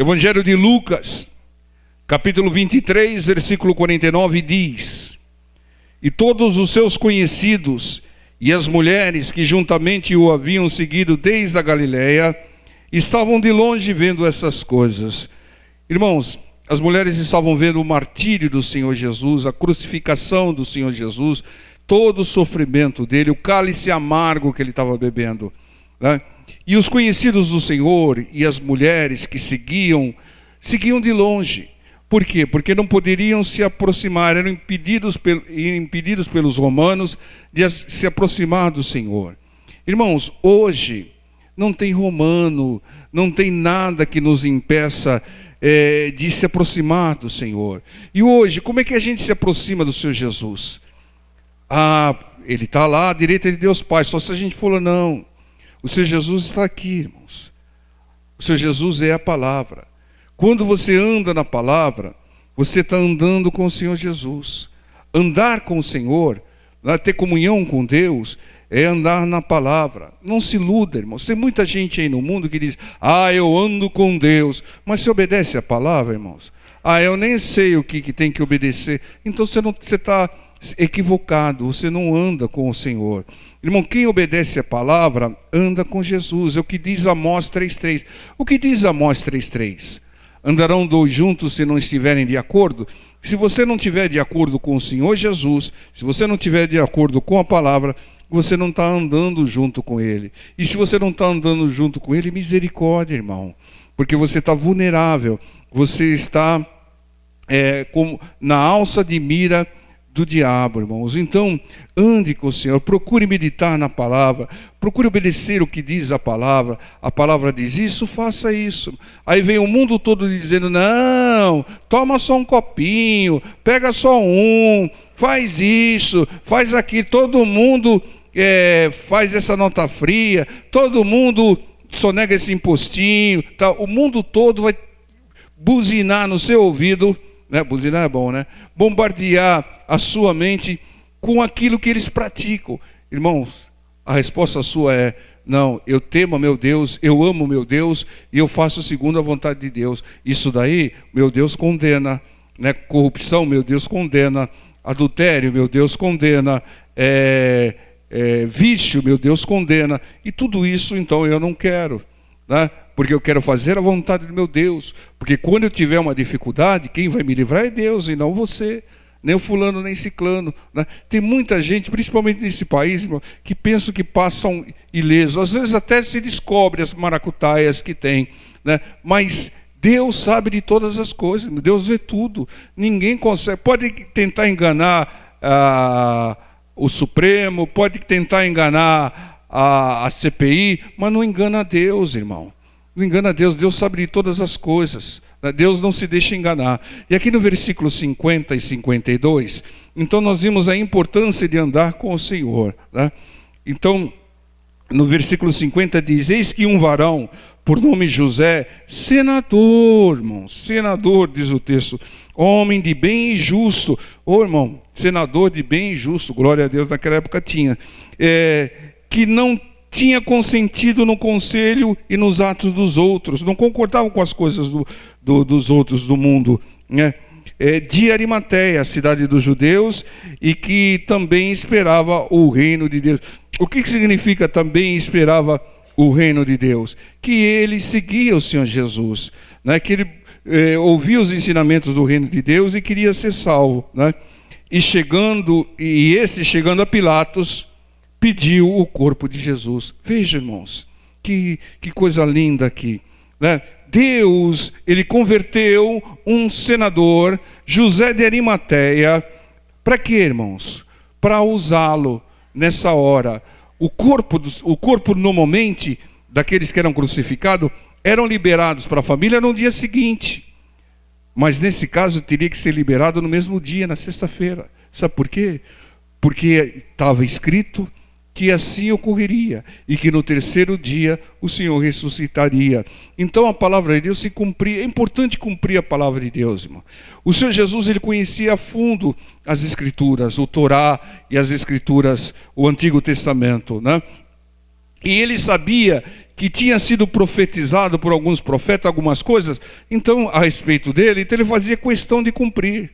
Evangelho de Lucas, capítulo 23, versículo 49, diz: E todos os seus conhecidos e as mulheres que juntamente o haviam seguido desde a Galileia, estavam de longe vendo essas coisas. Irmãos, as mulheres estavam vendo o martírio do Senhor Jesus, a crucificação do Senhor Jesus, todo o sofrimento dele, o cálice amargo que ele estava bebendo, né? E os conhecidos do Senhor e as mulheres que seguiam de longe. Por quê? Porque não poderiam se aproximar, eram impedidos pelos romanos de se aproximar do Senhor. Irmãos, hoje não tem romano, não tem nada que nos impeça de se aproximar do Senhor. E hoje, como é que a gente se aproxima do Senhor Jesus? Ele está lá à direita de Deus Pai, só se a gente for, não. O Senhor Jesus está aqui, irmãos. O Senhor Jesus é a palavra. Quando você anda na palavra, você está andando com o Senhor Jesus. Andar com o Senhor, ter comunhão com Deus, é andar na palavra. Não se iluda, irmãos. Tem muita gente aí no mundo que diz: eu ando com Deus. Mas você obedece a palavra, irmãos? Eu nem sei o que tem que obedecer. Então você está equivocado, você não anda com o Senhor. Irmão, quem obedece a palavra, anda com Jesus. É o que diz Amós 3,3. O que diz Amós 3,3? Andarão dois juntos se não estiverem de acordo? Se você não estiver de acordo com o Senhor Jesus, se você não estiver de acordo com a palavra, você não está andando junto com Ele. E se você não está andando junto com Ele, misericórdia, irmão. Porque você está vulnerável. Você está na alça de mira do diabo, irmãos. Então, ande com o Senhor, procure meditar na palavra, procure obedecer o que diz a palavra diz isso, faça isso. Aí vem o mundo todo dizendo: não, toma só um copinho, pega só faz isso, faz aquilo, todo mundo faz essa nota fria, todo mundo sonega esse impostinho, tá? O mundo todo vai buzinar no seu ouvido, né? Buzinar é bom, né? Bombardear a sua mente com aquilo que eles praticam. Irmãos, a resposta sua é: não, eu temo meu Deus, eu amo meu Deus e eu faço segundo a vontade de Deus. Isso daí, meu Deus condena, né? Corrupção, meu Deus condena. Adultério, meu Deus condena. Vício, meu Deus condena. E tudo isso, então, eu não quero, né? Porque eu quero fazer a vontade do meu Deus. Porque quando eu tiver uma dificuldade, quem vai me livrar é Deus e não você. Nem o fulano, nem ciclano, né? Tem muita gente, principalmente nesse país, irmão, que pensam que passam ileso. Às vezes até se descobre as maracutaias que tem, né? Mas Deus sabe de todas as coisas. Deus vê tudo. Ninguém consegue. Pode tentar enganar o Supremo, pode tentar enganar a CPI, mas não engana Deus, irmão. Não engana Deus. Deus sabe de todas as coisas. Deus não se deixa enganar. E aqui no versículo 50 e 52, então nós vimos a importância de andar com o Senhor, né? Então, no versículo 50 diz: eis que um varão, por nome José, senador, irmão, senador, diz o texto, homem de bem e justo. Irmão, senador de bem e justo, glória a Deus, naquela época tinha, que não tinha consentido no conselho e nos atos dos outros, não concordava com as coisas dos outros do mundo, né? De Arimateia, a cidade dos judeus, e que também esperava o reino de Deus. O que significa também esperava o reino de Deus? Que ele seguia o Senhor Jesus, né? Que ele ouvia os ensinamentos do reino de Deus e queria ser salvo, né? E chegando a Pilatos, pediu o corpo de Jesus. Veja, irmãos, que coisa linda aqui, né? Deus, ele converteu um senador, José de Arimateia, para quê, irmãos? Para usá-lo nessa hora. O corpo normalmente daqueles que eram crucificados eram liberados para a família no dia seguinte, mas nesse caso teria que ser liberado no mesmo dia, na sexta-feira. Sabe por quê? Porque estava escrito que assim ocorreria, e que no terceiro dia o Senhor ressuscitaria. Então a palavra de Deus se cumpria. É importante cumprir a palavra de Deus, irmão. O Senhor Jesus, ele conhecia a fundo as Escrituras, o Torá e as Escrituras, o Antigo Testamento, né? E ele sabia que tinha sido profetizado por alguns profetas, algumas coisas, então, a respeito dele, então ele fazia questão de cumprir,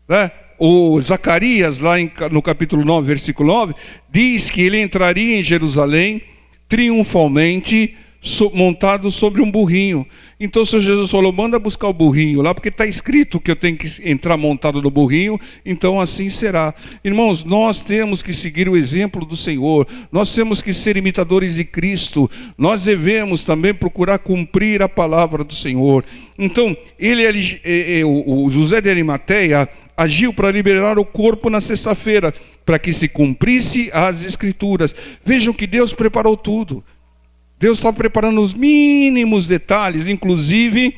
né? O Zacarias, lá no capítulo 9, versículo 9, diz que ele entraria em Jerusalém triunfalmente, montado sobre um burrinho. Então o Senhor Jesus falou, manda buscar o burrinho lá, porque está escrito que eu tenho que entrar montado no burrinho, então assim será. Irmãos, nós temos que seguir o exemplo do Senhor, nós temos que ser imitadores de Cristo, nós devemos também procurar cumprir a palavra do Senhor. Então, o José de Arimateia agiu para liberar o corpo na sexta-feira, para que se cumprisse as Escrituras. Vejam que Deus preparou tudo. Deus está preparando os mínimos detalhes, inclusive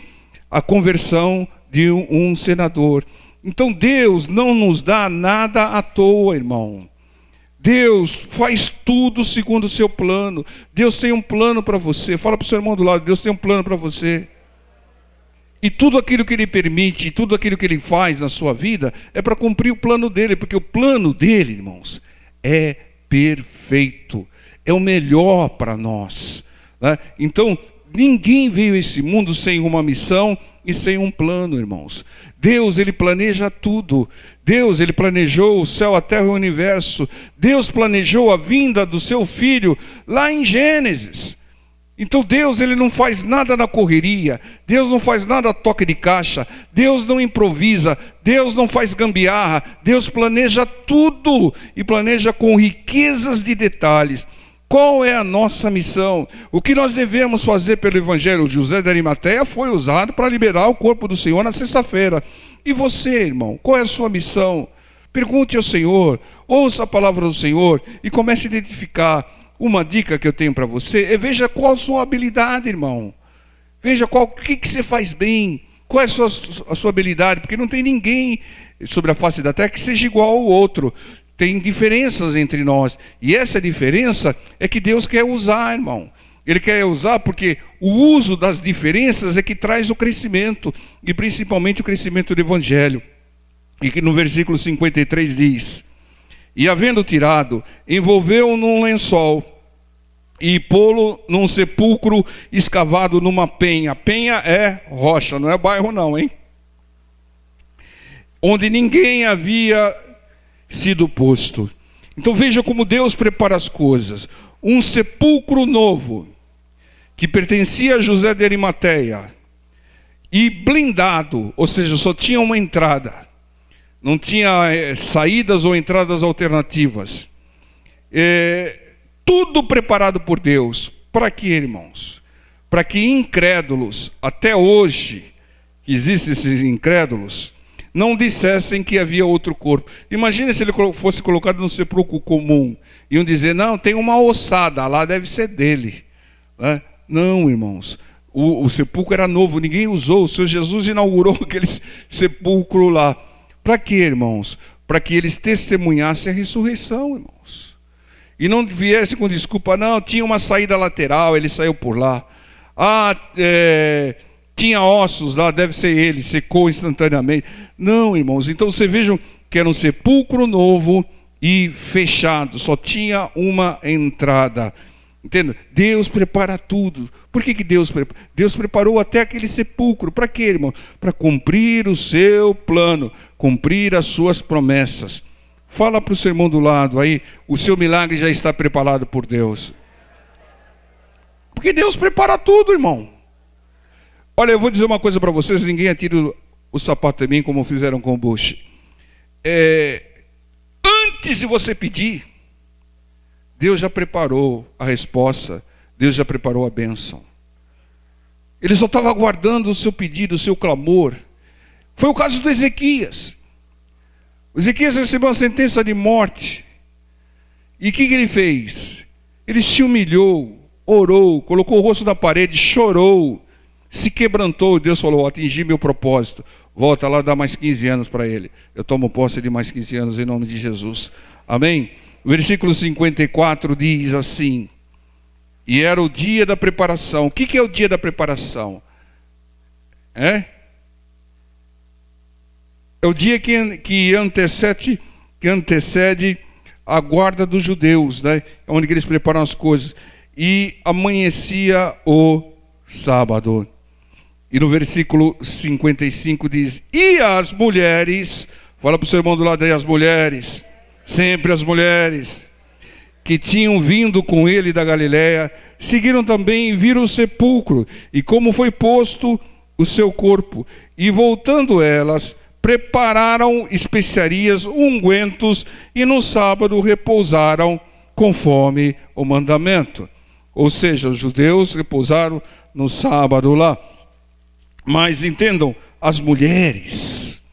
a conversão de um senador. Então Deus não nos dá nada à toa, irmão. Deus faz tudo segundo o seu plano. Deus tem um plano para você. Fala para o seu irmão do lado, Deus tem um plano para você. E tudo aquilo que Ele permite, tudo aquilo que Ele faz na sua vida, é para cumprir o plano dEle, porque o plano dEle, irmãos, é perfeito, é o melhor para nós, né? Então, ninguém veio a esse mundo sem uma missão e sem um plano, irmãos. Deus, Ele planeja tudo. Deus, Ele planejou o céu, a terra e o universo. Deus planejou a vinda do seu Filho lá em Gênesis. Então Deus, Ele não faz nada na correria, Deus não faz nada a toque de caixa, Deus não improvisa, Deus não faz gambiarra, Deus planeja tudo e planeja com riquezas de detalhes. Qual é a nossa missão? O que nós devemos fazer pelo Evangelho? José de Arimateia foi usado para liberar o corpo do Senhor na sexta-feira. E você, irmão, qual é a sua missão? Pergunte ao Senhor, ouça a palavra do Senhor e comece a identificar. Uma dica que eu tenho para você é veja qual a sua habilidade, irmão. Veja o que você faz bem, qual é a sua habilidade, porque não tem ninguém sobre a face da terra que seja igual ao outro. Tem diferenças entre nós, e essa diferença é que Deus quer usar, irmão. Ele quer usar porque o uso das diferenças é que traz o crescimento, e principalmente o crescimento do Evangelho. E que no versículo 53 diz: e havendo tirado, envolveu-o num lençol e pô-lo num sepulcro escavado numa penha. Penha é rocha, não é bairro não, hein? Onde ninguém havia sido posto. Então veja como Deus prepara as coisas. Um sepulcro novo, que pertencia a José de Arimateia, e blindado, ou seja, só tinha uma entrada. Não tinha saídas ou entradas alternativas. Tudo preparado por Deus. Para quê, irmãos? Para que incrédulos, até hoje, que existem esses incrédulos, não dissessem que havia outro corpo. Imagina se ele fosse colocado no sepulcro comum. Iam dizer, não, tem uma ossada lá, deve ser dele. Não, irmãos. O sepulcro era novo, ninguém usou. O Senhor Jesus inaugurou aquele sepulcro lá. Para quê, irmãos? Para que eles testemunhassem a ressurreição, irmãos. E não viessem com desculpa, não, tinha uma saída lateral, ele saiu por lá. Tinha ossos lá, deve ser ele, secou instantaneamente. Não, irmãos, então vocês vejam que era um sepulcro novo e fechado, só tinha uma entrada. Entende? Deus prepara tudo. Por que Deus prepara? Deus preparou até aquele sepulcro. Para quê, irmão? Para cumprir o seu plano, cumprir as suas promessas. Fala para o seu irmão do lado aí, o seu milagre já está preparado por Deus. Porque Deus prepara tudo, irmão. Olha, eu vou dizer uma coisa para vocês, ninguém atira o sapato em mim como fizeram com o Bush. Antes de você pedir, Deus já preparou a resposta, Deus já preparou a bênção. Ele só estava aguardando o seu pedido, o seu clamor. Foi o caso do Ezequias. O Ezequias recebeu uma sentença de morte. E o que ele fez? Ele se humilhou, orou, colocou o rosto na parede, chorou, se quebrantou. Deus falou, atingi meu propósito. Volta lá, dá mais 15 anos para ele. Eu tomo posse de mais 15 anos em nome de Jesus. Amém? O versículo 54 diz assim: e era o dia da preparação. O que é o dia da preparação? É o dia que antecede a guarda dos judeus, né? Onde eles preparam as coisas. e amanhecia o sábado. E no versículo 55 diz: e as mulheres, fala para o seu irmão do lado aí, as mulheres, sempre as mulheres, que tinham vindo com ele da Galiléia, seguiram também e viram o sepulcro, e como foi posto o seu corpo. E voltando elas, prepararam especiarias, ungüentos, e no sábado repousaram conforme o mandamento. Ou seja, os judeus repousaram no sábado lá. Mas entendam, as mulheres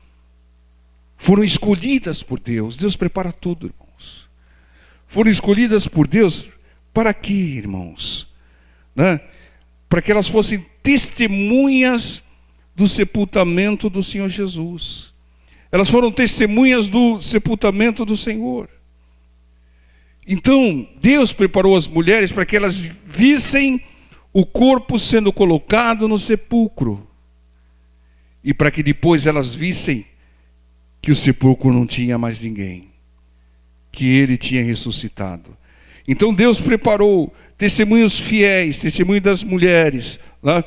foram escolhidas por Deus. Deus prepara tudo, irmãos. Foram escolhidas por Deus para quê, irmãos? Né? Para que elas fossem testemunhas do sepultamento do Senhor Jesus. Elas foram testemunhas do sepultamento do Senhor. Então, Deus preparou as mulheres para que elas vissem o corpo sendo colocado no sepulcro. E para que depois elas vissem que o sepulcro não tinha mais ninguém, que ele tinha ressuscitado. Então Deus preparou testemunhos fiéis, testemunho das mulheres, né,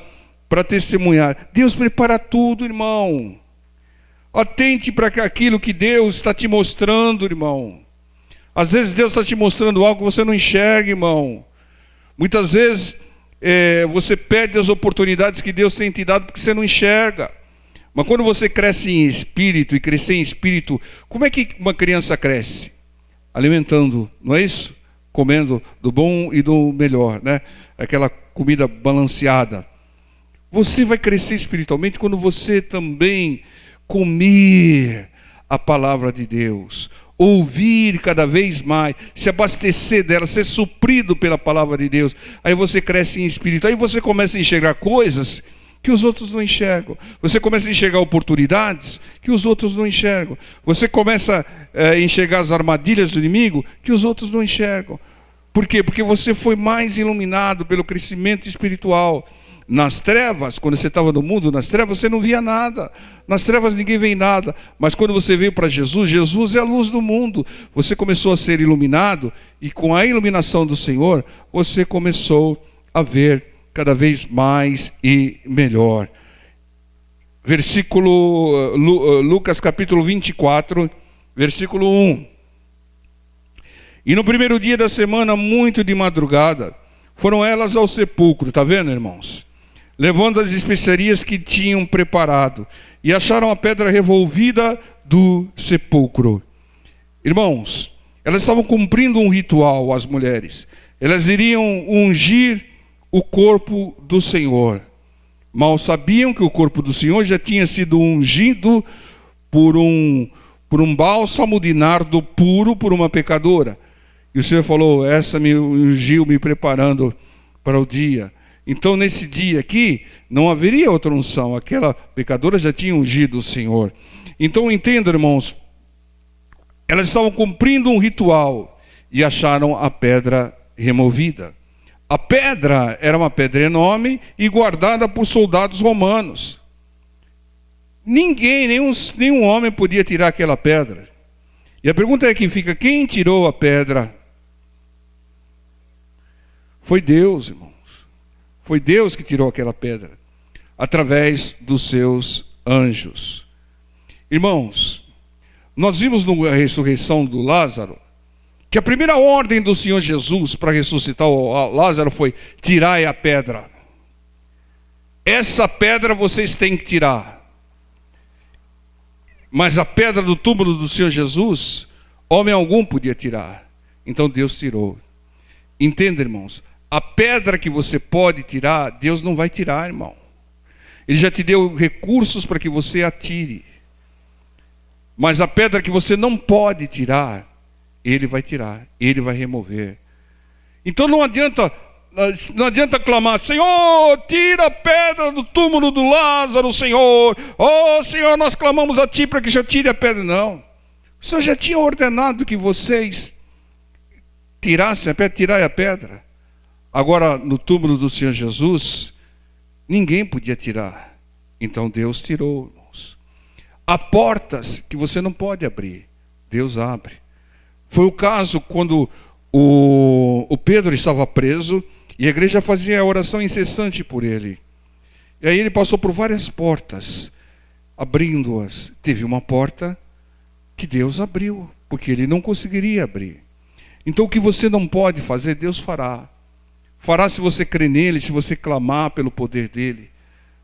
para testemunhar. Deus prepara tudo, irmão. Atente para aquilo que Deus está te mostrando, irmão. Às vezes Deus está te mostrando algo que você não enxerga, irmão. Muitas vezes você perde as oportunidades que Deus tem te dado porque você não enxerga. Mas quando você cresce em espírito, e crescer em espírito, como é que uma criança cresce? Alimentando, não é isso? Comendo do bom e do melhor, né? Aquela comida balanceada. Você vai crescer espiritualmente quando você também comer a palavra de Deus, ouvir cada vez mais, se abastecer dela, ser suprido pela palavra de Deus. Aí você cresce em espírito, aí você começa a enxergar coisas que os outros não enxergam. Você começa a enxergar oportunidades que os outros não enxergam. Você começa a enxergar as armadilhas do inimigo que os outros não enxergam. Por quê? Porque você foi mais iluminado pelo crescimento espiritual. Nas trevas, quando você estava no mundo, nas trevas você não via nada. Nas trevas ninguém vê nada. Mas quando você veio para Jesus, Jesus é a luz do mundo. Você começou a ser iluminado, e com a iluminação do Senhor, você começou a ver cada vez mais e melhor. Versículo, Lucas capítulo 24, versículo 1. E no primeiro dia da semana, muito de madrugada, foram elas ao sepulcro, está vendo, irmãos? Levando as especiarias que tinham preparado, e acharam a pedra revolvida do sepulcro. Irmãos, elas estavam cumprindo um ritual, as mulheres. Elas iriam ungir o corpo do Senhor. Mal sabiam que o corpo do Senhor já tinha sido ungido por um bálsamo de nardo puro por uma pecadora. E o Senhor falou: essa me ungiu, me preparando para o dia. Então nesse dia aqui não haveria outra unção. Aquela pecadora já tinha ungido o Senhor. Então entenda, irmãos, elas estavam cumprindo um ritual e acharam a pedra removida. A pedra era uma pedra enorme e guardada por soldados romanos. Ninguém, nenhum homem podia tirar aquela pedra. E a pergunta é que fica: quem tirou a pedra? Foi Deus, irmãos. Foi Deus que tirou aquela pedra, através dos seus anjos. Irmãos, nós vimos na ressurreição do Lázaro, que a primeira ordem do Senhor Jesus para ressuscitar o Lázaro foi: tirai a pedra. Essa pedra vocês têm que tirar. Mas a pedra do túmulo do Senhor Jesus, homem algum podia tirar. Então Deus tirou. Entenda, irmãos, a pedra que você pode tirar, Deus não vai tirar, irmão. Ele já te deu recursos para que você a tire. Mas a pedra que você não pode tirar, Ele vai tirar, Ele vai remover. Então não adianta clamar: Senhor, tira a pedra do túmulo do Lázaro, Senhor. Oh, Senhor, nós clamamos a Ti para que o Senhor tire a pedra. Não. O Senhor já tinha ordenado que vocês tirassem a pedra, tirai a pedra. Agora, no túmulo do Senhor Jesus, ninguém podia tirar. Então Deus tirou, irmãos. Há portas que você não pode abrir, Deus abre. Foi o caso quando o Pedro estava preso E a igreja fazia oração incessante por ele. E aí ele passou por várias portas, abrindo-as. Teve uma porta que Deus abriu, porque ele não conseguiria abrir. Então o que você não pode fazer, Deus fará. Fará se você crer nele, se você clamar pelo poder dele.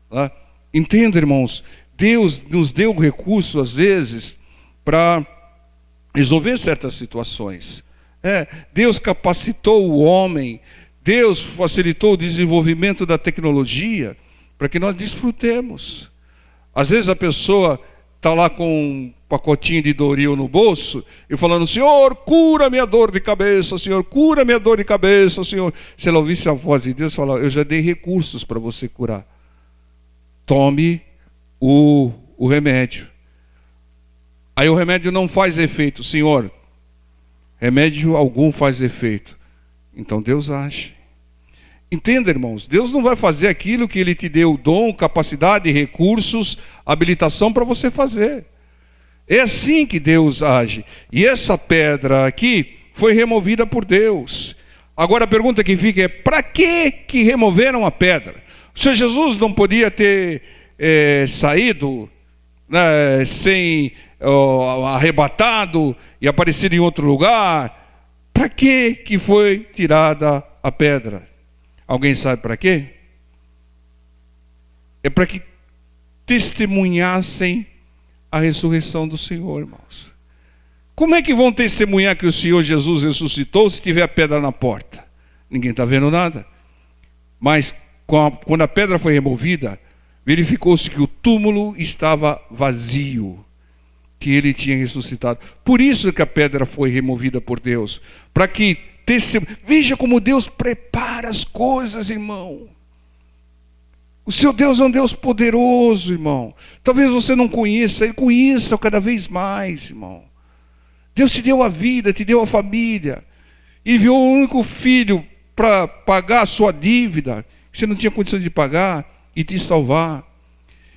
Tá? Entenda, irmãos, Deus nos deu recurso, às vezes, para resolver certas situações. Deus capacitou o homem, Deus facilitou o desenvolvimento da tecnologia para que nós desfrutemos. Às vezes a pessoa está lá com um pacotinho de Doril no bolso e falando: Senhor, cura minha dor de cabeça, Senhor, cura minha dor de cabeça, Senhor. Se ela ouvisse a voz de Deus, falar: eu já dei recursos para você curar. Tome o remédio. Aí o remédio não faz efeito. Senhor, remédio algum faz efeito. Então Deus age. Entenda, irmãos, Deus não vai fazer aquilo que Ele te deu dom, capacidade, recursos, habilitação para você fazer. É assim que Deus age. E essa pedra aqui foi removida por Deus. Agora a pergunta que fica é: para que removeram a pedra? O Senhor Jesus não podia ter saído, né, sem arrebatado e aparecido em outro lugar? Para que foi tirada a pedra? Alguém sabe para quê? É para que testemunhassem a ressurreição do Senhor, irmãos. Como é que vão testemunhar que o Senhor Jesus ressuscitou se tiver a pedra na porta? Ninguém está vendo nada. Mas quando a pedra foi removida, verificou-se que o túmulo estava vazio, que ele tinha ressuscitado. Por isso que a pedra foi removida por Deus, para que veja como Deus prepara as coisas, irmão. O seu Deus é um Deus poderoso, irmão. Talvez você não conheça, Ele conheça cada vez mais, irmão. Deus te deu a vida, te deu a família, enviou o único filho para pagar a sua dívida, que você não tinha condições de pagar, e te salvar.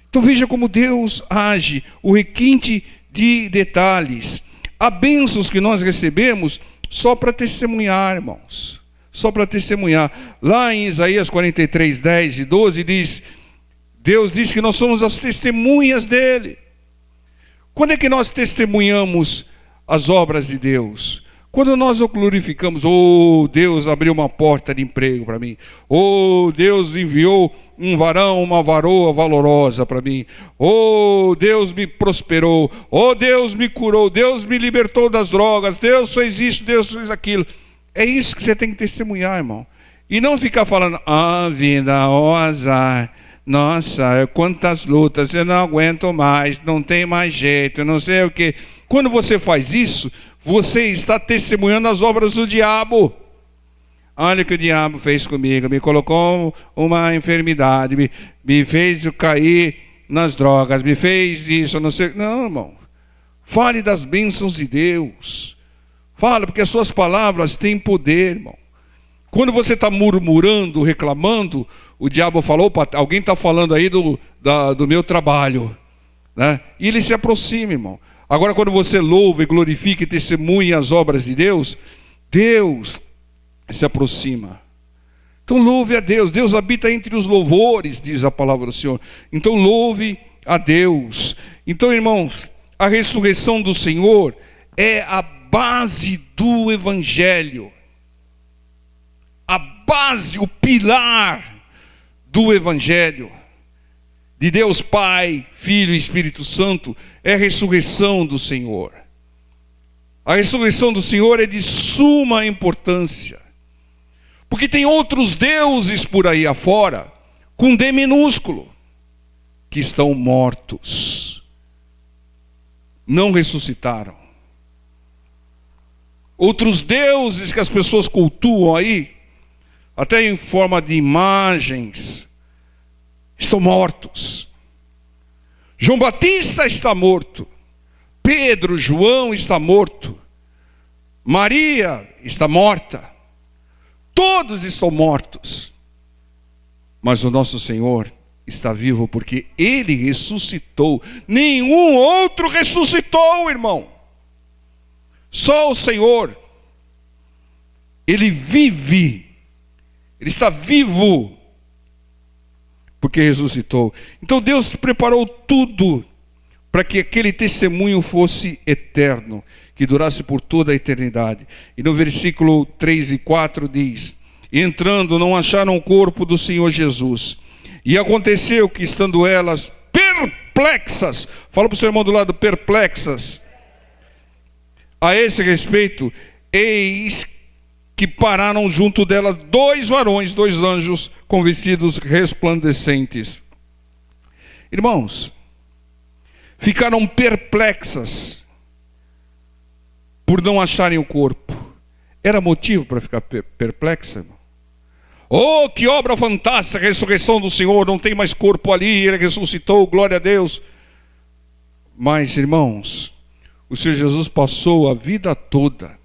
Então veja como Deus age, o requinte de detalhes. Há bênçãos que nós recebemos só para testemunhar, irmãos. Só para testemunhar. Lá em Isaías 43, 10 e 12 diz: Deus diz que nós somos as testemunhas dele. Quando é que nós testemunhamos as obras de Deus? Quando nós o glorificamos. Oh, Deus abriu uma porta de emprego para mim. Oh, Deus enviou um varão, uma varoa valorosa para mim. Oh, Deus me prosperou. Oh, Deus me curou. Deus me libertou das drogas. Deus fez isso, Deus fez aquilo. É isso que você tem que testemunhar, irmão. E não ficar falando: ah, vida, ó azar. Nossa, quantas lutas, eu não aguento mais, não tem mais jeito, não sei o quê. Quando você faz isso, você está testemunhando as obras do diabo. Olha o que o diabo fez comigo, me colocou uma enfermidade, me fez cair nas drogas, me fez isso, não sei. Não, irmão. Fale das bênçãos de Deus. Fala, porque as suas palavras têm poder, irmão. Quando você está murmurando, reclamando, o diabo falou: alguém está falando aí do meu trabalho, né? E ele se aproxima, irmão. Agora, quando você louva e glorifica e testemunha as obras de Deus, Deus se aproxima. Então louve a Deus. Deus habita entre os louvores, diz a palavra do Senhor. Então louve a Deus. Então, irmãos, a ressurreição do Senhor é a base do Evangelho. A base, o pilar do Evangelho de Deus Pai, Filho e Espírito Santo é a ressurreição do Senhor. A ressurreição do Senhor é de suma importância, porque tem outros deuses por aí afora, com D minúsculo, que estão mortos, não ressuscitaram. Outros deuses que as pessoas cultuam aí, até em forma de imagens, estão mortos. João Batista está morto. Pedro, João está morto. Maria está morta. Todos estão mortos. Mas o nosso Senhor está vivo porque Ele ressuscitou. Nenhum outro ressuscitou, irmão. Só o Senhor. Ele vive. Ele está vivo, porque ressuscitou. Então Deus preparou tudo para que aquele testemunho fosse eterno, que durasse por toda a eternidade. E no versículo 3 e 4 diz: entrando, não acharam o corpo do Senhor Jesus. E aconteceu que, estando elas perplexas, fala para o seu irmão do lado, perplexas, a esse respeito, eis que pararam junto delas 2 varões, 2 anjos, com vestidos resplandecentes. Irmãos, ficaram perplexas por não acharem o corpo. Era motivo para ficar perplexa, irmão? Oh, que obra fantástica, a ressurreição do Senhor, não tem mais corpo ali, Ele ressuscitou, glória a Deus. Mas, irmãos, o Senhor Jesus passou a vida toda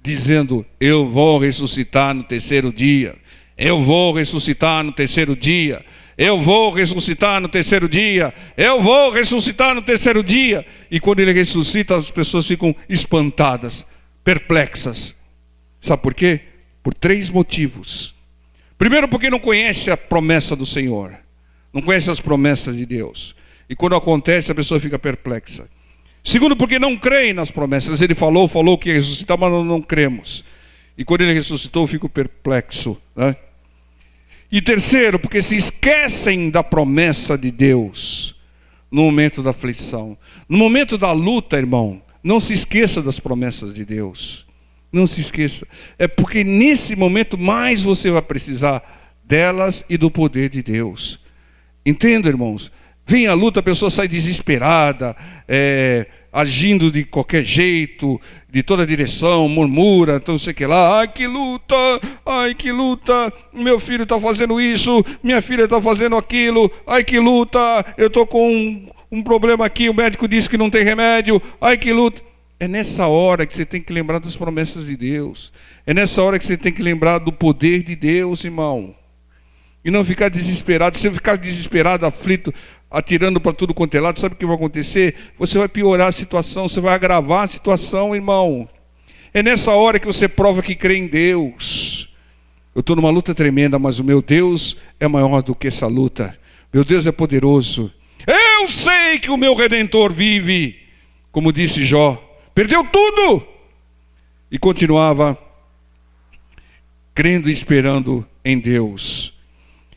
dizendo: eu vou ressuscitar no 3º dia, eu vou ressuscitar no 3º dia, eu vou ressuscitar no 3º dia, eu vou ressuscitar no 3º dia. E quando Ele ressuscita, as pessoas ficam espantadas, perplexas. Sabe por quê? Por 3 motivos. Primeiro, porque não conhece a promessa do Senhor, não conhece as promessas de Deus, e quando acontece a pessoa fica perplexa. Segundo, porque não creem nas promessas. Ele falou que ia ressuscitar, mas nós não cremos, e quando Ele ressuscitou eu fico perplexo, né? E terceiro, porque se esquecem da promessa de Deus no momento da aflição. No momento da luta, irmão, não se esqueça das promessas de Deus. Não se esqueça. É porque nesse momento mais você vai precisar delas e do poder de Deus. Entenda, irmãos? Vem a luta, a pessoa sai desesperada, agindo de qualquer jeito, de toda direção, murmura, então não sei o que lá. Ai que luta, meu filho está fazendo isso, minha filha está fazendo aquilo, ai que luta, eu estou com um problema aqui, o médico disse que não tem remédio, ai que luta. É nessa hora que você tem que lembrar das promessas de Deus. É nessa hora que você tem que lembrar do poder de Deus, irmão. E não ficar desesperado. Se você ficar desesperado, aflito, atirando para tudo quanto é lado, sabe o que vai acontecer? Você vai piorar a situação, você vai agravar a situação, irmão. É nessa hora que você prova que crê em Deus. Eu estou numa luta tremenda, mas o meu Deus é maior do que essa luta. Meu Deus é poderoso. Eu sei que o meu Redentor vive. Como disse Jó. Perdeu tudo e continuava crendo e esperando em Deus.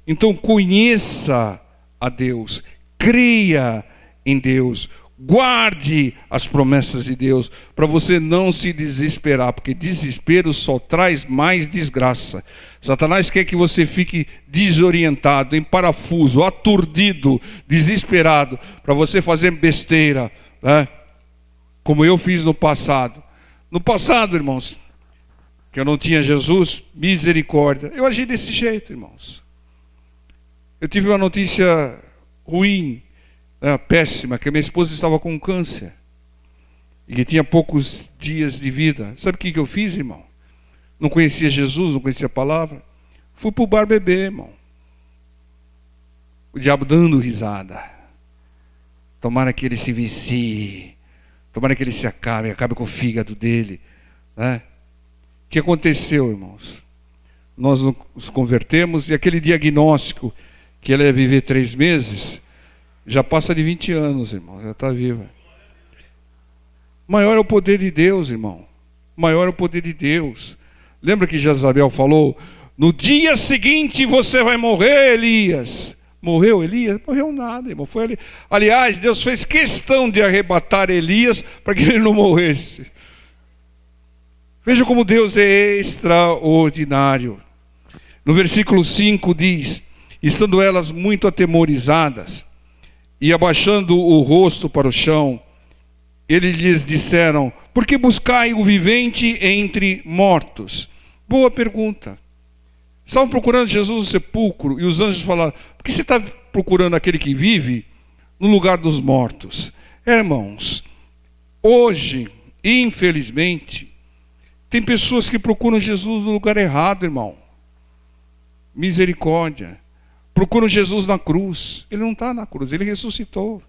Então conheça a Deus, creia em Deus, guarde as promessas de Deus, para você não se desesperar, porque desespero só traz mais desgraça. Satanás quer que você fique desorientado, em parafuso, aturdido, desesperado, para você fazer besteira, né? Como eu fiz no passado. No passado, irmãos, que eu não tinha Jesus, misericórdia, eu agi desse jeito, irmãos. Eu tive uma notícia ruim, né, péssima, que a minha esposa estava com câncer e que tinha poucos dias de vida. Sabe o que eu fiz, irmão? Não conhecia Jesus, não conhecia a palavra. Fui para o bar beber, irmão. O diabo dando risada. Tomara que ele se vicie. Tomara que ele se acabe com o fígado dele, né? O que aconteceu, irmãos? Nós nos convertemos e aquele diagnóstico que ela ia viver 3 meses, já passa de 20 anos, irmão, já está viva. Maior é o poder de Deus, irmão. Maior é o poder de Deus. Lembra que Jezabel falou: no dia seguinte você vai morrer, Elias. Morreu Elias? Morreu nada, irmão. Foi ali. Aliás, Deus fez questão de arrebatar Elias para que ele não morresse. Veja como Deus é extraordinário. No versículo 5 diz: estando elas muito atemorizadas e abaixando o rosto para o chão, eles lhes disseram: por que buscai o vivente entre mortos? Boa pergunta. Estavam procurando Jesus no sepulcro, e os anjos falaram: por que você está procurando aquele que vive no lugar dos mortos? Irmãos, hoje, infelizmente, tem pessoas que procuram Jesus no lugar errado, irmão. Misericórdia. Procuram Jesus na cruz. Ele não está na cruz, ele ressuscitou.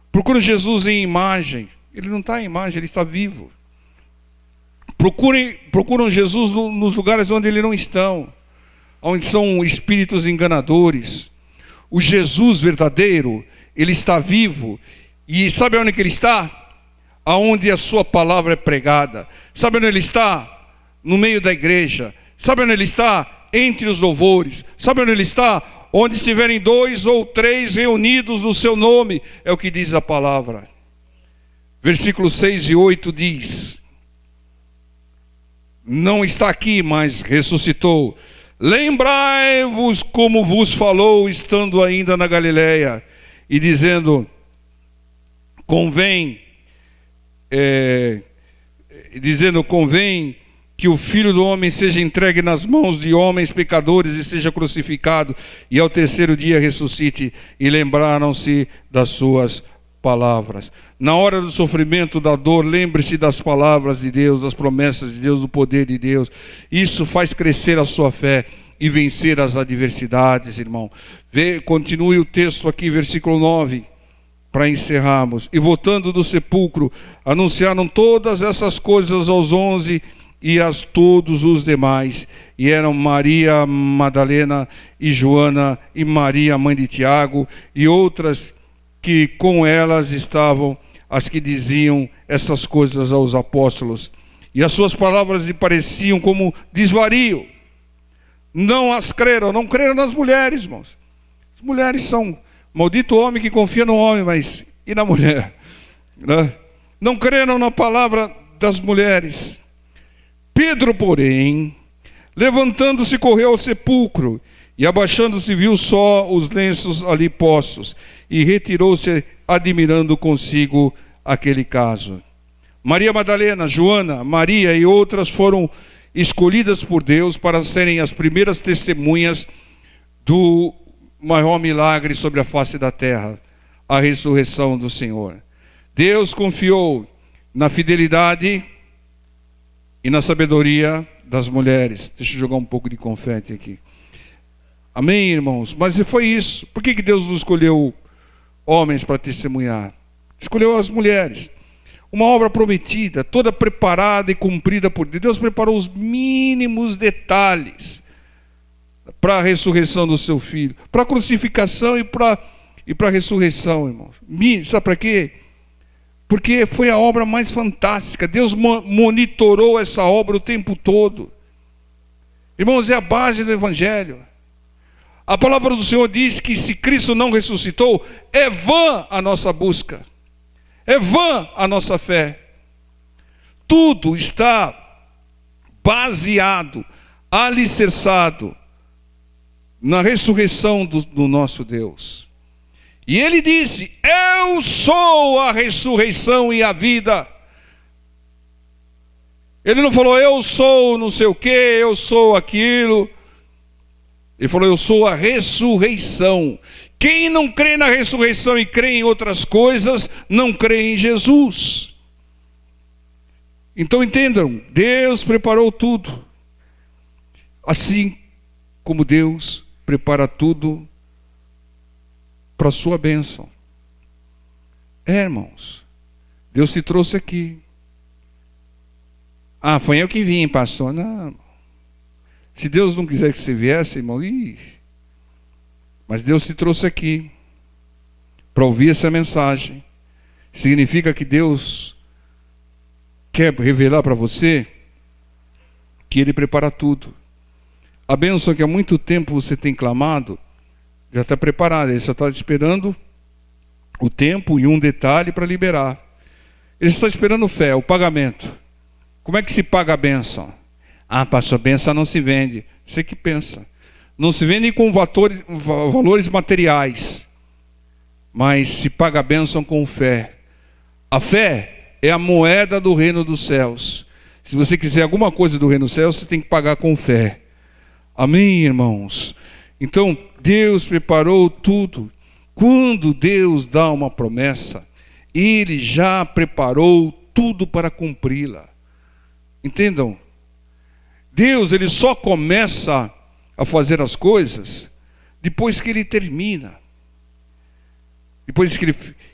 Procuram Jesus em imagem. Ele não está em imagem, ele está vivo. Procuram Jesus nos lugares onde ele não está. onde são espíritos enganadores. O Jesus verdadeiro, ele está vivo. E sabe onde que ele está? Aonde a sua palavra é pregada. Sabe onde ele está? No meio da igreja. Sabe onde ele está? Entre os louvores. Sabe onde ele está? Onde estiverem 2 ou 3 reunidos no seu nome. É o que diz a palavra. Versículos 6 e 8 diz: não está aqui, mas ressuscitou. Lembrai-vos como vos falou, estando ainda na Galileia, e dizendo, convém que o Filho do Homem seja entregue nas mãos de homens pecadores e seja crucificado, e ao terceiro dia ressuscite. E lembraram-se das suas palavras. Na hora do sofrimento, da dor, lembre-se das palavras de Deus, das promessas de Deus, do poder de Deus. Isso faz crescer a sua fé e vencer as adversidades, irmão. Continue o texto aqui, versículo 9, para encerrarmos. E voltando do sepulcro, anunciaram todas essas coisas aos 11 e a todos os demais. E eram Maria Madalena e Joana e Maria, mãe de Tiago, e outras que com elas estavam as que diziam essas coisas aos apóstolos. E as suas palavras lhe pareciam como desvario. Não as creram, não creram nas mulheres, irmãos. As mulheres são maldito homem que confia no homem, mas e na mulher? Não creram na palavra das mulheres. Pedro, porém, levantando-se, correu ao sepulcro, e abaixando-se viu só os lenços ali postos, e retirou-se admirando consigo aquele caso. Maria Madalena, Joana, Maria e outras foram escolhidas por Deus para serem as primeiras testemunhas do maior milagre sobre a face da terra, a ressurreição do Senhor. Deus confiou na fidelidade e na sabedoria das mulheres. Deixa eu jogar um pouco de confete aqui. Amém, irmãos? Mas foi isso. Por que Deus não escolheu homens para testemunhar? Escolheu as mulheres. Uma obra prometida, toda preparada e cumprida por Deus. Deus preparou os mínimos detalhes para a ressurreição do seu filho, para a crucificação e para a ressurreição, irmãos. Sabe para quê? Porque foi a obra mais fantástica. Deus monitorou essa obra o tempo todo. Irmãos, é a base do Evangelho. A palavra do Senhor diz que se Cristo não ressuscitou, é vã a nossa busca, é vã a nossa fé. Tudo está baseado, alicerçado na ressurreição do nosso Deus. E ele disse: eu sou a ressurreição e a vida. Ele não falou, eu sou não sei o que, eu sou aquilo. Ele falou, eu sou a ressurreição. Quem não crê na ressurreição e crê em outras coisas, não crê em Jesus. Então entendam, Deus preparou tudo. Assim como Deus prepara tudo para a sua bênção. Irmãos, Deus te trouxe aqui. Ah, foi eu que vim, pastor. Não. Se Deus não quiser que você viesse, irmão, mas Deus te trouxe aqui para ouvir essa mensagem. Significa que Deus quer revelar para você que Ele prepara tudo. A bênção que há muito tempo você tem clamado já está preparada. Ele só está esperando o tempo e um detalhe para liberar. Ele está esperando fé, o pagamento. Como é que se paga a bênção? Ah, pastor, a bênção não se vende. Você que pensa. Não se vende com valores materiais, mas se paga a bênção com fé. A fé é a moeda do reino dos céus. Se você quiser alguma coisa do reino dos céus, você tem que pagar com fé. Amém, irmãos? Então, Deus preparou tudo. Quando Deus dá uma promessa, Ele já preparou tudo para cumpri-la. Entendam? Deus, Ele só começa a fazer as coisas depois que Ele termina. Depois que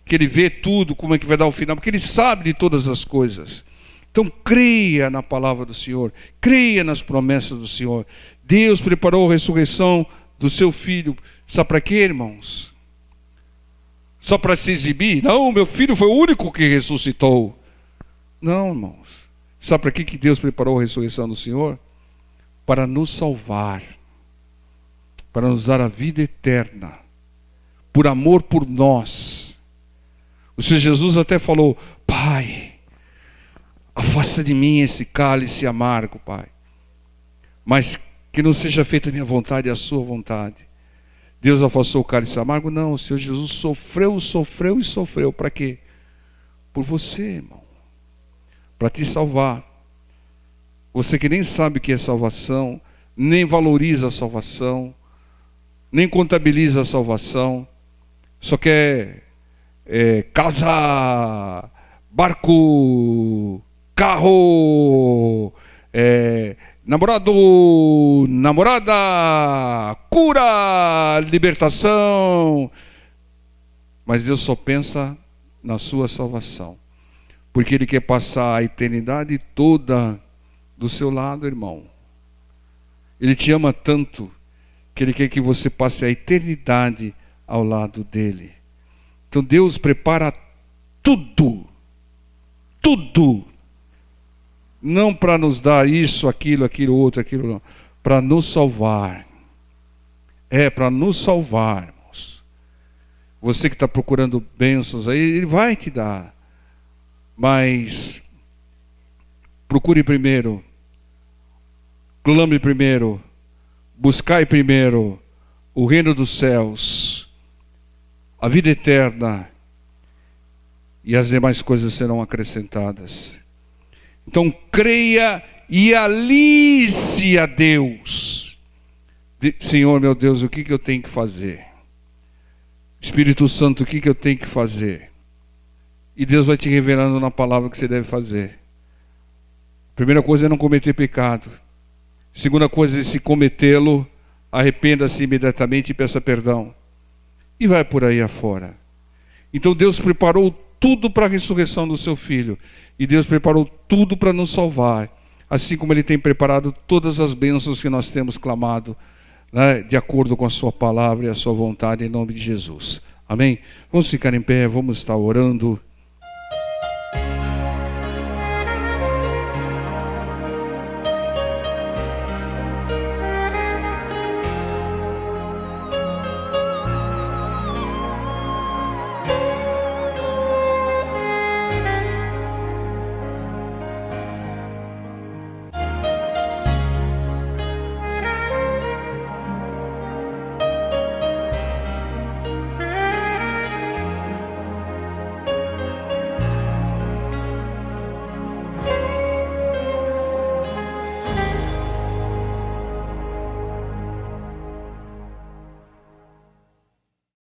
ele vê tudo, como é que vai dar o final. Porque Ele sabe de todas as coisas. Então creia na palavra do Senhor. Creia nas promessas do Senhor. Deus preparou a ressurreição do seu filho. Sabe para quê, irmãos? Só para se exibir? Não, meu filho foi o único que ressuscitou. Não, irmãos. Sabe para que Deus preparou a ressurreição do Senhor? Para nos salvar, para nos dar a vida eterna, por amor por nós. O Senhor Jesus até falou: Pai, afasta de mim esse cálice amargo, Pai, mas que não seja feita a minha vontade, a sua vontade. Deus afastou o cálice amargo? Não, o Senhor Jesus sofreu, sofreu e sofreu. Para quê? Por você, irmão. Para te salvar. Você que nem sabe o que é salvação, nem valoriza a salvação, nem contabiliza a salvação, só quer casa, barco, carro, namorado, namorada, cura, libertação. Mas Deus só pensa na sua salvação, porque Ele quer passar a eternidade toda do seu lado, irmão. Ele te ama tanto que Ele quer que você passe a eternidade ao lado dEle. Então Deus prepara tudo, tudo, não para nos dar isso, aquilo, aquilo, outro, aquilo, não, para nos salvar. Para nos salvar, irmãos. Você que está procurando bênçãos aí, Ele vai te dar, mas procure primeiro, clame primeiro, buscai primeiro o reino dos céus, a vida eterna, e as demais coisas serão acrescentadas. Então creia e alice a Deus. Senhor meu Deus, o que eu tenho que fazer? Espírito Santo, o que eu tenho que fazer? E Deus vai te revelando na palavra o que você deve fazer. Primeira coisa é não cometer pecado. Segunda coisa é, se cometê-lo, arrependa-se imediatamente e peça perdão. E vai por aí afora. Então Deus preparou tudo para a ressurreição do seu Filho. E Deus preparou tudo para nos salvar. Assim como Ele tem preparado todas as bênçãos que nós temos clamado, né, de acordo com a sua palavra e a sua vontade, em nome de Jesus. Amém? Vamos ficar em pé, vamos estar orando.